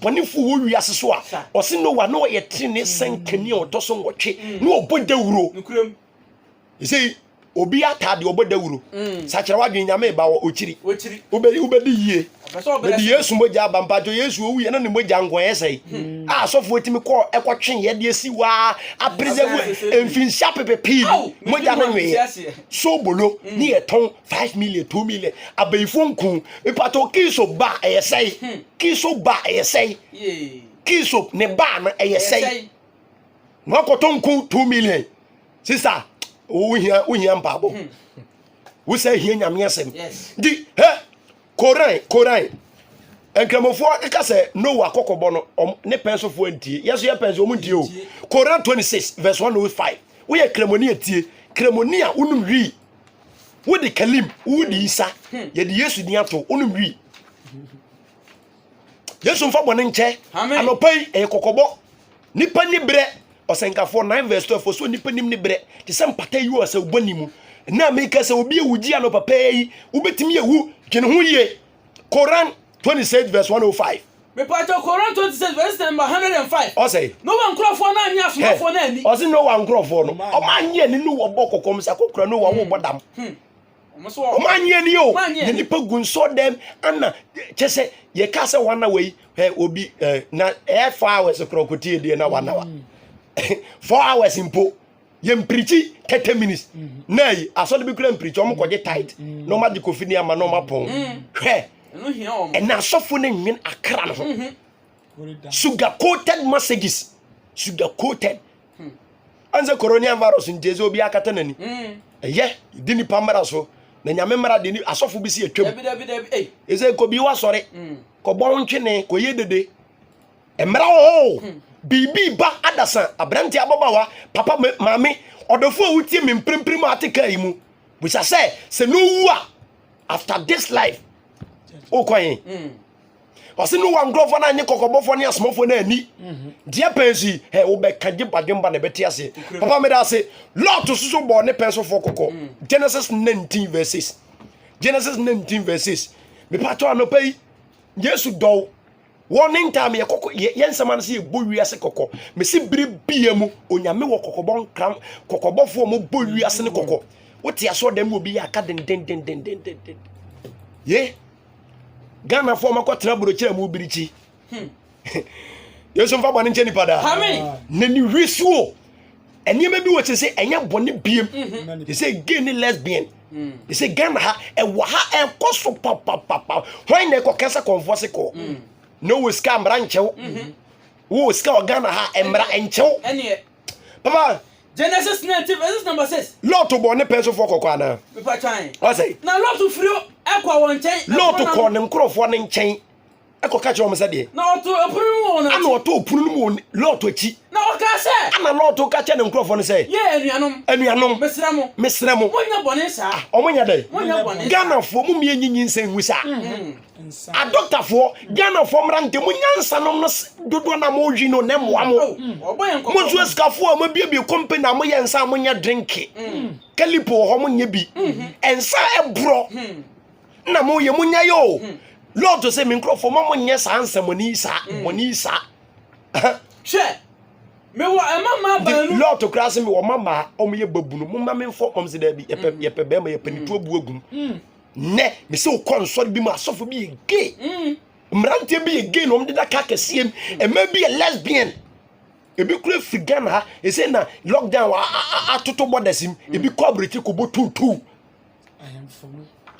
bonifu wo wiase so a ɔse no wa no ye trene sankani otoso nwotwe no obodawuro nukrem say obi atade obodawuro sakere wadwen nyame ba okiri ubedi yie bedi yesu moja abampajo yesu owu ye na ne moja ngon yesai asofo timi ko ekotwe ye de asi wa apreserve emfinsia pepepi moja na nwe so bolo ni ye ton 5 million 2 million abaifo nkun ipato kiso ba yesai kiso ba yesai kiso ne ba na yesai mo ko ton nkun 2 million sister uhia mpabo wo say hia nyame asem di he koran enkramofo aka say Noah kokobo no ne pensofo antie yeso ye pense o muntie o Koran 26 verse 105 wo ye kremoni atie kremoni a unum wi wo de kalim wo de isa ye de Yesu ni ato unum wi Yesu mfa bone nche anopai e kokobo nipa ni bre Osenkafo 9 verse 12 so nipa nim ni bre te sem pata yi o se ubanimu na make se obi ewuji ano papa yi ubetimi ewu twene ho ye Quran 26 verse 105 me pato Quran 26 verse number 105 o say no one crofo na anya asofo na ani o say no one crofo no o ma anye ni no wo bokokom sa kokura no wo bodam o ma anye ni o ni nipa gunso dem ana chese ye ka se wana we obi na 4 hours krokoti de na wana wa 4 hours impo yem preachi 30 minutes nay aso de be kura preach o mo koje tight no ma de kofini ama no ma pon hwe no hia o and na sofo ne nwen akra no sugar coated messages sugar coated anze coronavirus njezo obi akata nani ye dini pamara so na nyame mara de ni asofo bi si atwam dabi eze ko bi wa sore ko bon twene ko yedede emra o bibi ba adasa abrante ababawa papa mami odofo awutie me mpremprim atika yi mu busa se no wu after this life o kwan ose no wan grofo na nye kokobofo ne asmofo na ani dia pensi wo be kaje badwemba na beti ase papa me da ase lot susu bo ne penso fo kokko Genesis 19 verses Genesis 19 verses me pato anopai Yesu do warning time ye kokko yensama na se ye bowi ase kokko me se bire bia mu onyame wo kokobon kram kokobofo mo bowi ase ne kokko wote aso dem obi ya aka den ye Ghana for makotena burochira mu birichi Yesu mfa bone nche nipa da na ni risuo enye bi wo se enye bone biem they say gay ni lesbian they say Ghana ha e wa ha e koso papa when they ko kasa converse ko no we scam ranchew wo ska Ghana ha emra enchew ene papa Genesis 19 verse number 6 lot to born penso for kokwa na me pa chan o say na lot to frio ekwa won chen lot ko ne nkrofo ne nchen eko ka che o mse de na oto opunu mu won ana oto opunu mu lot achi na o ka se ana lot ka che ne nkrofo ne say ye anuanom mesramo monya bone sa o monya dai monya bone Ghana fo mu mi enyinyi nsan hu sa a doctor fo Ghana fo mrante mu nyansa no dodo na mo hwi no ne moa mo mo zo skafo ma bia company na mo yensa mo nya drink kalipo ho mo nya bi ensa ebro na mo ye mo nya yo Lord to say me nkrofo mo nya sa ansamoni sa moni sa she me wa mama ba nu Lord to cross me wo mama o mo ye babunu mo ma me fo om se da bi ye pe be ma ye panitu abu agum ne me se o konsor bi ma asofo bi gay mrante bi gay no mde da ka kesiem e ma bi lesbian e bi kure Ghana ha e say na lockdown atoto bodasim e bi cobrate ko botutu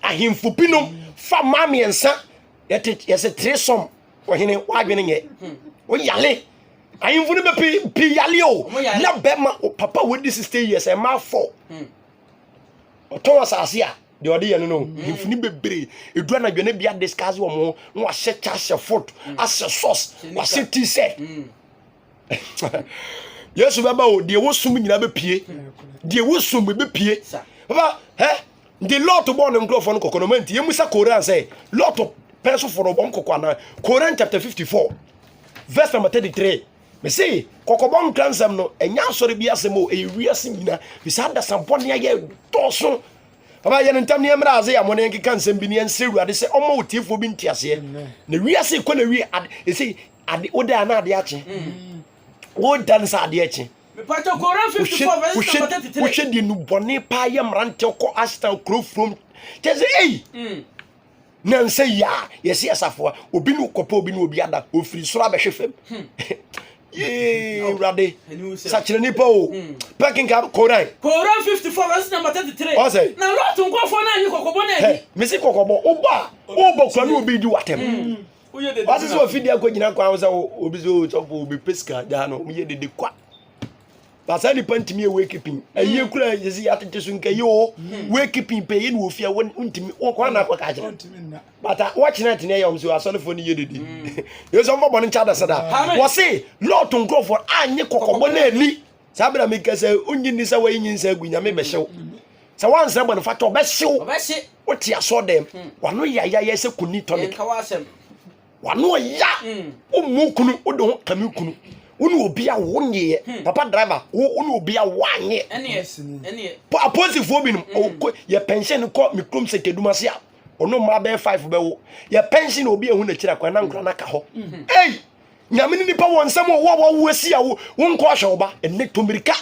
ahimfo binom fa mami ensa yese tresom wo hene wadwene nye wo yale ahimfo ne be pi yale o na be ma papa we this 60 years e ma 4 oton asase a de odi ye no himfo ne bebre edua na dwane bia discuss wo mo wa hye cha foot as sauce wa hye t-shirt Yesu baba o de wo sum nyina be pie de wo sum be pie baba the Lord born in growth on Kokonomenti. You must Koran say, Lord of person for one Kokwana. Koran chapter 54, verse number 33. Me say, Kokobon Kransam no, and yan sorry be asemo, a real singina, beside the Samponia Dawson. aba ye ntam ne mra aze ya mo ne nkeka nsem bi ne nseru ade se omo otiefo bi ntiase na wiase ko na wi ade ese ade oda na ade ache wo dan sa ade ache me pato Quran 54 verse 33 wo hwede nu bone pa ye mrante ko astan kro from teze ei na nse ya yesi asafo obi nu kopa obi nu obi ada ofiri soro abehwe fam Rade sachire nipa o packing cap Quran 54 verse number 33 o say na lot nko fo na anyi kokobo na ani me si kokobo oba kwa na obi di watem o se so fidi akogina kwa wo say obi so chofo obi pesca da no me ye dede kwa basa ni pantimi e wakeeping aye kura yesi atete so nka yo wakeeping pe ye no ofia wontimi kwa na kwa ka jira bata watch night na yom so asolefo ni ye dede yeso mbo boni chada sada wo say lot nkrofo anye kokobo na ani sabra me kase onyi ni sa wayi nyinsa agunya me behyew sa wansa boni fa to behyew woti aso dem wano ya yese kuni tonic nka wasem wano ya omu kunu odo kami kunu unu obi a wonye papa driver unu obi a wanye ene apostle bi no ye pension ko mikrom sekeduma se a ono ma be 5 be wo ye pension obi ehu na kira kwa na nkra na ka ho ei nyame ni pa wonsam wo wasi a wo nko ahweoba ene tomirika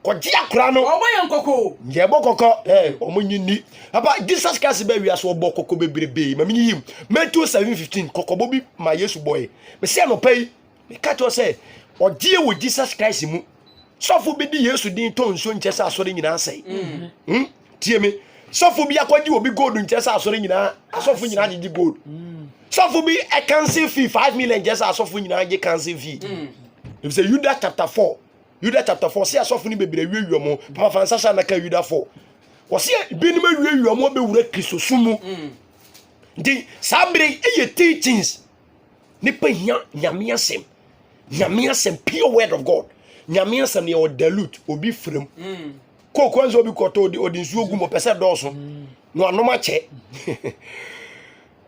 koji akra no oboye nkoko ye bokoko omunyini papa Jesus Christ be wi aso bokoko bebrebe ma minyim Matthew 7:15 kokobo bi ma Yesu boy me se no pay me catch you say ogie wo Jesus Christ mu sofo bi di Yesu din to nso nkyesa asore nyina sai tie me sofo bi akwaji obi gold nkyesa asore nyina asofo nyina agigi gold sofo bi a cancel fee 5 million nkyesa asofo nyina agi cancel fee if say Judah chapter 4 say asofo ni bebre wiewuomo papa fansasha na ka Judah 4 wo say binima wiewuomo be wura kristosumu di sabre eye teachings ni pa hia nyame asem pure word of God nyame asem ne o dilute obi frem ko kwanzo obi koto odinsu ogu mo pese doso no anoma che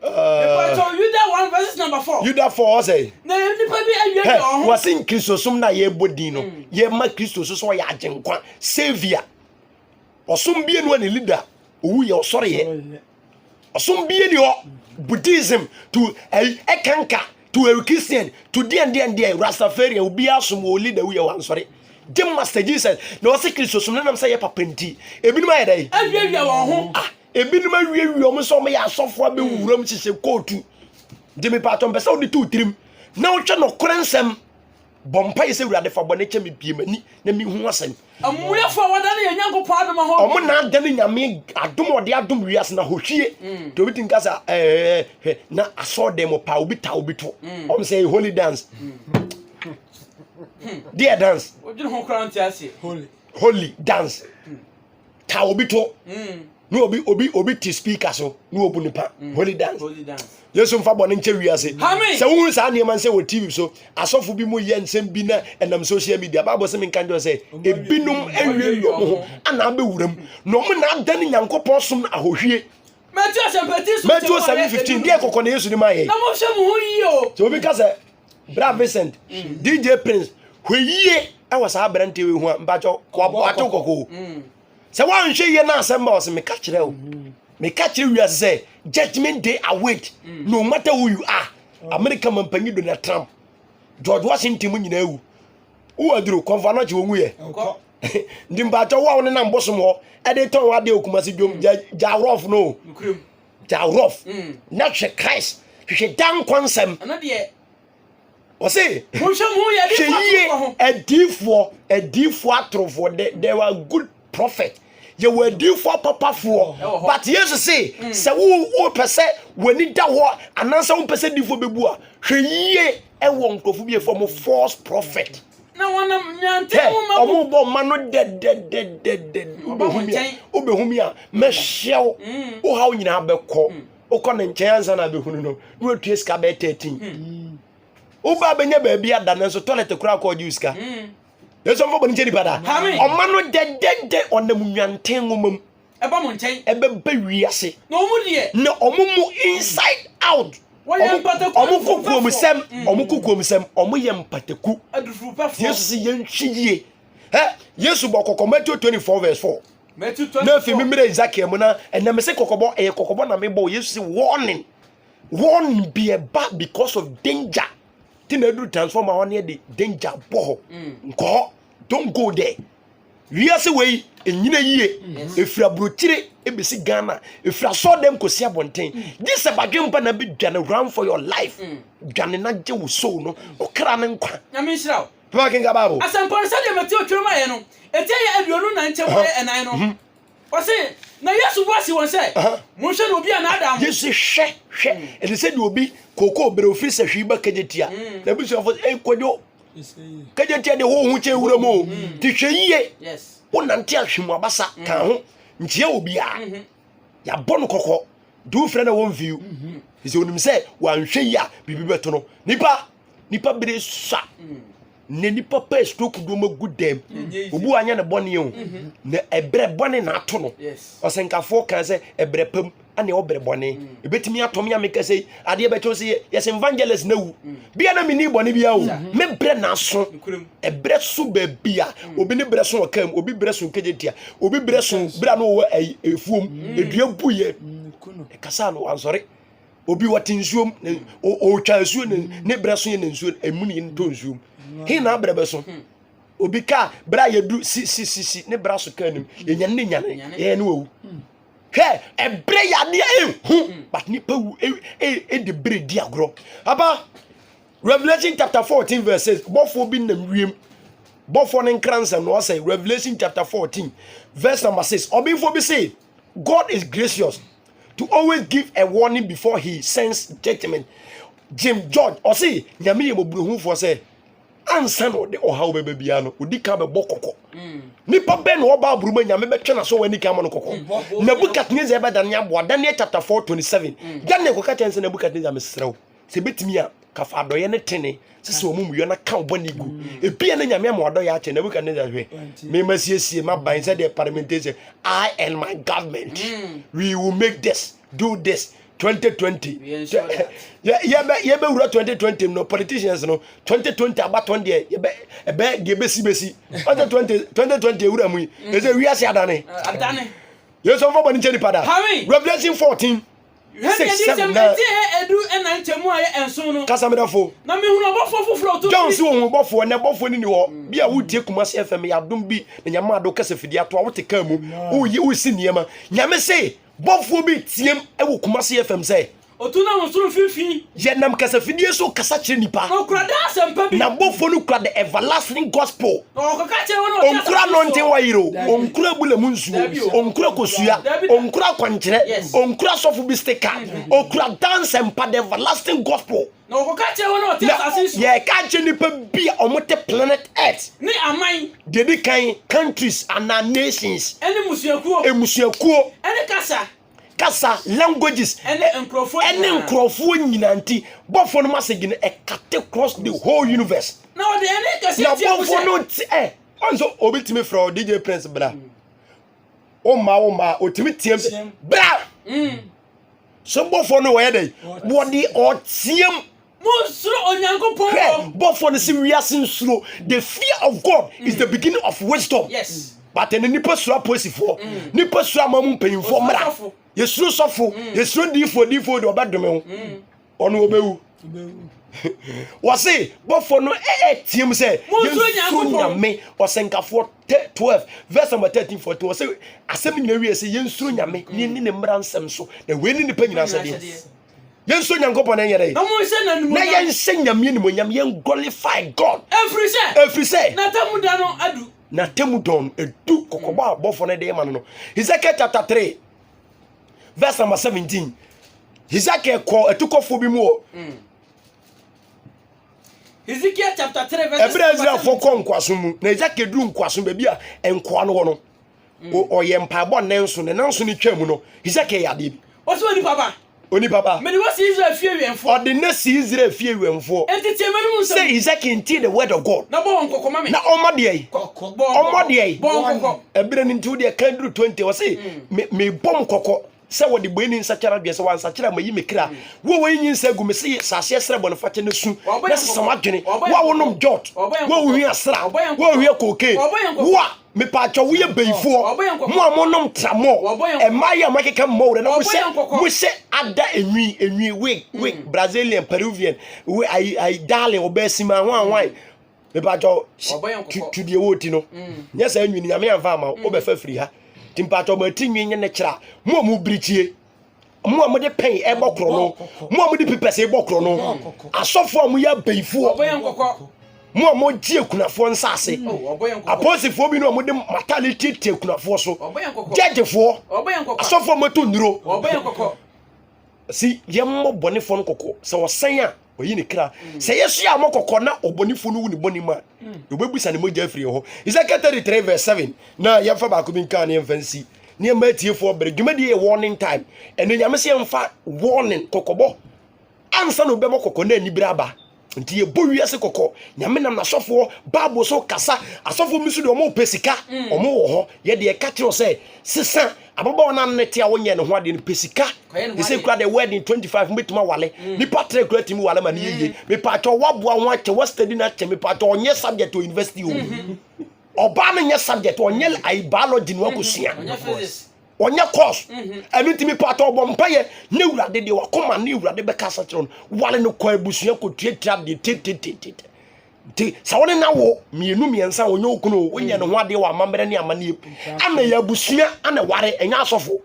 Judah 1 verse number 4 Judah 4 say na nipa bi awie ho wasin kristosum na ye bodin no ye ma kristoso so ya agenkwa savior osum bie no ne leader owu ye osore ye osum bie ni o Buddhism to ekanka to a Christian to the Rastafarian will be assumed will lead the way one sorry. Dem Master Jesus no was Christ so nam say papenti ebi no ayedai awia won ho ebi no awia om so me ya asofo be wuram hihye kotu de me paton be so de tu trim na wo twa no korensem bompa yese wurade fa bone che me bie mani na mi hu asem amuya fa wada na yankopo adom ho omo na adane nyame adom ode adom wiase na hohwie to bi tinka sa na aso dem pa obi ta obi to om say holy dance dear dance ojun ho kran ti ase holy dance ta obi to no obi ti speaker so no obu nipa holy dance yesu mfa bone nche wiase se wo sa ne man se wo tv so asofo bi mu ye nsem bi na enam social media babo se men kanjo se ebinum awie yo mo ana be wuram no mo na dan nyankopon som ahohwie Matthew 7:15 dia kokone yesu ni maye na mo hwe mo yi o so obi ka se Bra Vincent DJ Prince hweyie e wasa abrante we hu mbacho kwa ato kokko se wan hwe ye na asem ba o se me ka kire o me ka kire wi ase judgment day await no matter who you are America mampanyi Donald Trump George Washington mu nyina ewu wo aduru konfa che wonwu ye ndi mbacho wa woni na mbosom ho e de ton wa de okumasi dwom ja rough no ja rough na hwe Christ hwe dan konsem ana de o say mo hwe a defo atrofo they were good prophet you were defo papa for but Jesus say se wo pese wani da ho anansa wo pese defo bebu a hwe yie e wo nkofo bi e form false prophet na wana nyante omo bo mano de obehumi a mehyew o ha nyina abekọ okọ ne nchen ansa na behunu no no atue ska be 13 uba benya ba bia da nanso toilet kura ko juska yeso mfo boni chedi pada omano de onam nwanten ngomam eba mo nchen ebe ba wiase no mu de na omumu inside out omukuku sem omu ye mpateku adufuru pa fo yesu si yenhwie Yesu bokoko Matthew 24 verse 4 na fi mimire Isaac mu na enam se kokobo na me bo yesu warning be a bad because of danger tin na do transform our near the danger bo nko don't go there we are say we enyina yie efira brochire ebesi Ghana efira so dem kosi abonten this abadwempa na be dwane run for your life dwane na je wo so no okra ne nkwa nyame nhyira Papa King Bible asampon se de meti otwema ye no eti ye aduonu na nche mo enan no o se na Yesu bosi won se mo hwe no obi ana adam Yesu hwe e se de obi koko obere ofiri se hwi ba kajetia na bi so kodwo kajetia de ho hu che wura mo ti hwe yie yes wonante ahwemu abasa kan ho ntie obi a ya bonu kokko do frɛ na won view ise onim se wan hwe ya bibi beto no nipa bere sa ne nipa pa stroke do magu dem obu anya ne bone o na ebre bone na ato no osenkafo kan se ebre pam ane obre bone ebetimi atom ya meka sei ade beto se yes evangelist na wu bia na mini bone bia o me bre na so ebre so ba bia obi ne bre so wakam obi bre so kejetia obi bre so bra no wo efuom edua buye e kasa no ansori obi watinsuom o twa nsuo ne bre so ye nsuo emuni ne to nsuo he na brebe so obi ka bra yedu si ne bra so kanim yenyane ye ne wu he ebre yade but ni pa wu de bre di agro aba Revelation chapter 14 verse 6 bofo bi nam wiem bofo ne nkransa no say Revelation chapter 14 verse number 6 obi fo bi say God is gracious to always give a warning before he sends judgment. Jim George or say nyame ye mobruhu fo say ansa no de oha obebe bia no odi ka be bokoko nipa ben wo ba buruma nyame be twena so wani ka ma no kokko Nebukadnezar be dan abo Daniel chapter 4:27 Daniel ko ka tense Nebukadnezar mesrew se betimi a ka fa doye ne tene se omumu yo na ka obani gu e bia na nyame ma odo ya che Nebukadnezar hwe me masiesie ma ban se de parliamentation I and my government we will make this do this 2020 yeah be wura 2020 no politicians no 2020 abaton de ebe gebesi 2020 wura mu e say we ase adane yes on for bani cheni pada Revelation 14 6-7 edu ena ntemu aye enso no kasamedafo na me hu no bofo fufuro to John si wo bofo ne bofo ni ho bia wudie Kumasi FM ya dum bi na nyama ado kasa fidi ato wote ka mu wo si niema nyame say bofo bi tiem ewo Kumasi FM say otuna wonsuru fifi ye nam kasa fidie so kasa kire nipa okrada asempa bi na bofo no kra the everlasting gospel okaka che wono onkura no nten wayiro onkura bulemu nsuo onkura kosua onkura kwankire onkura sofu bi sticker okura dance empa the everlasting gospel na okaka che wono tia asisu ye ka che nipa bi omote planet earth ni aman dedi kan countries and nations eni musuakuo eni kasa languages eni nkrofo nyinanti bofo no message no ekate across the whole universe na o de eni kase na bofo no onzo obitimi from DJ Prince bra o ma otimi tiem bra so bofo no we dey body o tiem Musro onyankopon bofo no si wiase nsuro the fear of God is the beginning of wisdom yes but en nipa sura posifo nipa sura mamu mpanyimfo mra yesuro sofo yesuro difo de obadome ho ono obewu wase bofo no tiem se yesuro nyame osenkafo 12 verse number 13 14 wase asem nyina wi se yesuro nyame ni ne mra nsem so na we ni nipa nyina se de yesuro nyankopon en yere na yense nyame ni mo nyame yen glorify God every say na tamuda no adu na temudon edu kokoba bofo ne de man no Ezekiel chapter 3 verse number 17 Ezekiel ko etukofo bi mu o Ezekiel chapter 3 verse Ebreziel fo ko nkwaso mu na Ezekiel du nkwaso ba bia enkoa no no o ye mpaabo nenso ne nanso ne twam no Ezekiel yade bi oso oni papa me ni wasi Israel fie wenfo ordinance Israel fie wenfo entity me say Ezekiel into the word of God na bo nkoko ma me na omade bo nkoko ebre ni ntu de kandru 20 o say me bom nkoko se wo de boeni nsachara de se wan sachara mayi mekra wo wo yin nsa gu me se sase sere bon fa ne su na se sama dwene wo wonom jot wo wo hia sra wo hia koke wo me pa cho we beifo mo amonom tramo e mai amakeka mo na mo se ada enwi we Brazilian Peruvian we I darling obesima wan me pa cho to the woti no nya sa enwi ni ame amfa ma obefa firi ha timpa cho ma tinwi nye ne kira mo brichie mo amode pen e bokro no mo amode pipese e bokro no asofo amu ya beifo mo mo die kunafo nsase aposifo bi no mo de maternity tie kunafo so judgefo asofo mo to nduro si yemmo bonifo nkoko se wosan a oyi ne kra se yesu ya mokoko na obonifo no wuni bonima obebusa ne mo jafri ho Ezekiel 33 verse 7 na yemfa ba ko bi kan ne mfansi ne matie fo bre dwumadi e warning time eno nyame se yemfa warning kokobo ansa no be mokoko na ani braba nti ye bowiase kokko nyame nam na sofo bible so kasa asofo misu de omo pesika omo wo ho ye de ka tiro se sesa ababa na nete a wonye ne ho ade ne pesika e se kura the wedding 25 metuma wale ni patre kura timi wale ma ne yeye me pa to waboa ho ache was study na che me pa to onye subject to university o oba me nye subject onye ai biology no akosua onye course enu timi pato obom paye ne wurade de wakoma ne wurade be kasa tron wale no kwa ebusua ko tuatia de ti sa woni na wo mienu miensa onye okuno onye ne ho ade wa amamere ne amane ana ya busua ana ware enya asofo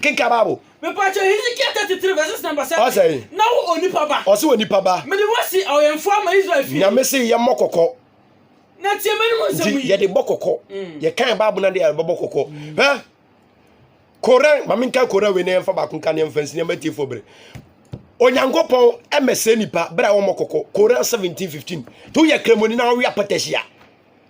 kinka babo me pacho Ezekiel 33 verses number 7 na wo onipa ba o se onipa ba me de wasi awemfo ama Israel fi na me se ye mokoko na tie me no nsemu ye de bokoko ye kan babo na de ye bokoko Koran maminka Koran we ne fa ba kunka ne mfansi ne mati fobre Onyankopon emese nipa bra wo mokoko Koran 17:15 to ye kremoni na we apatahia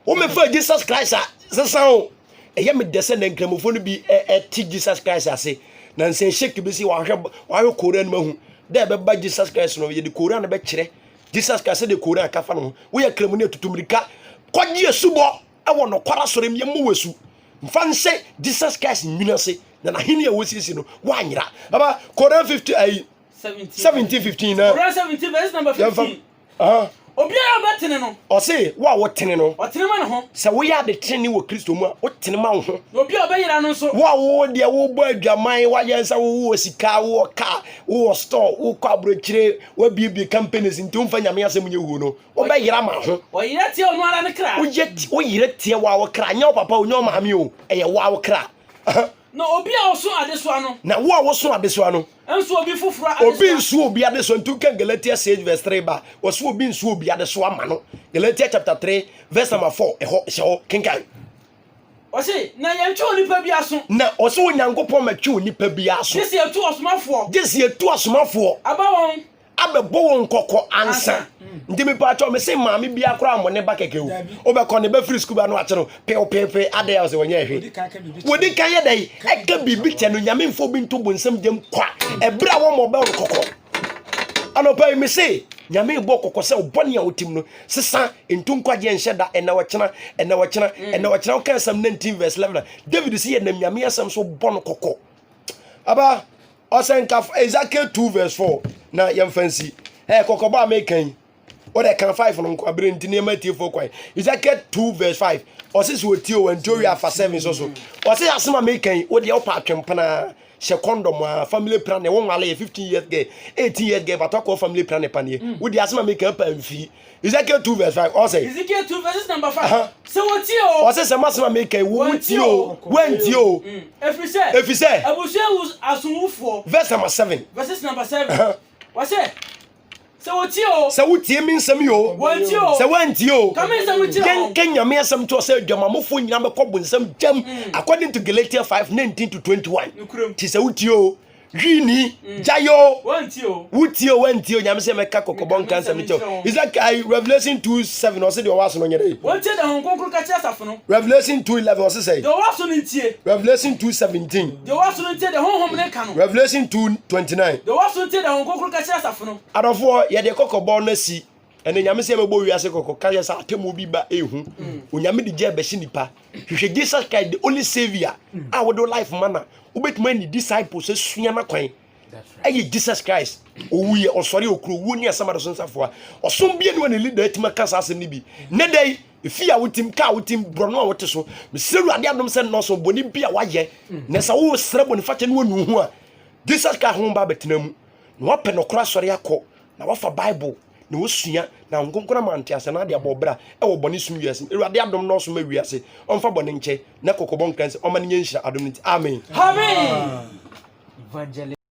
wo me fa Jesus Christ sesa o eye me dese na kremofo no bi ti Jesus Christ ase na nsen shake bi si wa hwe Koran ma hu de be ba Jesus Christ no ye de Koran na be kire Jesus Christ de Koran ka fa no wo ye kremoni atutumrika kwagye subo e wo no kwara sore me mu wesu mfanse Jesus Christ nyunase na hini ya wosisi no wanyira aba Koran 17:15 na Koran 17 verse number 15 obiara batene no o se wa wotene no otene ma no ho se wo ya de tene wo Kristo mu a wotene ma wo ho obiara obeyira no so wa wo de wo bo adwaman wa yensa wo sika wo ka wo store wo kwabrochire wa bibi companies nti umfa nyame asem nye wo no obeyira ma ho o yira tie onu ara ne kra wo yira tie wa wo kra nya papa onyo maame o eye wa wo kra no obi a oso adeso ano na wo a woso adeso ano enso obi fufura adeso obi nso obi adeso ntu kan Galatia 6 verse 3 ba woso obi nso obi adeso ama no Galatia chapter 3 verse number 4 eho hye kinkan o se na yentwe onipa bi aso na o se Onyankopon matwe onipa bi aso disi etu osomafo abawon abebo won kokko ansa ndimi pa cho me se maami bia kora amone ba keke o obekọ ne ba free school ba no ache no pe ade ya se wonye hwe wodi kan ye dai eka bibi che no nyame mfo bi nto bonsam dem kwa ebra wo mo ba kokko anopa me se nyame bo kokko se obone a otim no sesa ntu nkwaje nheda ena wachena o kan sam 19 verse 11 David se ye na nyame asam so bon kokko aba osenka Ezekiel 2 verse 4 na yemfansi kokko ba mekan o de kan 5 no nkwa bre ntine matie fo kwai Ezekiel 2 verse 5 o se so tie o ntori afa 7 so o se asema mekan o de o pa atwempana she condom family plan e won wale 15 years girl 18 years girl but talk family plan panie o de asema mekan pa mfi Ezekiel 2 verse 5 o say Ezekiel 2 verse number 5 so what tie o se se masema mekan wo tie o wenti o efise abusia asunwufo verse number 7 verse number 7 what say se wotie mi nsam yo se wanti yo kenyame asam to se dwamamofo nyina be kɔbo nsam jam according to Galatia 5:19 to 21 ti se wotie yo hwini jayo wanti yo nyame se meka kokobon kansa mi cho is like Revelation 2:7 or say the was no nyere wanti da hon konkro ka tia safo no Revelation 2:11 or say the was no ntie Revelation 2:17 the was no ntie the honhom ne ka no Revelation 2:29 the was no ntie da hon konkro ka tia safo no adofo ye de kokobon na si ene nyame se mebo wiase kokko ka ye sa atemu bi ba ehu onyame de je be shi nipa hwehwe Jesus Christ the only savior a wodo life mana ubetuma ni disciples esua na kwan Aye Jesus Christ owuye osori okru wu ni asama do sonsafoa osom bie ne leader etima kasa asem ni bi ne dai efi a wotim ka wotim brono a wote so me seru ade adom se no so boni bia waye ne sa wo sra boni fa che ne wonu hu a Jesus ka ho ba betena mu na wape no kra sori akọ na wafa Bible na wosua na nkonkona mante ase na ade abobra e wo boni sum wiase ade adom no so ma wiase onfa boni nche na kokobon kan se o ma ne nhyira adom nti amen amen evangelist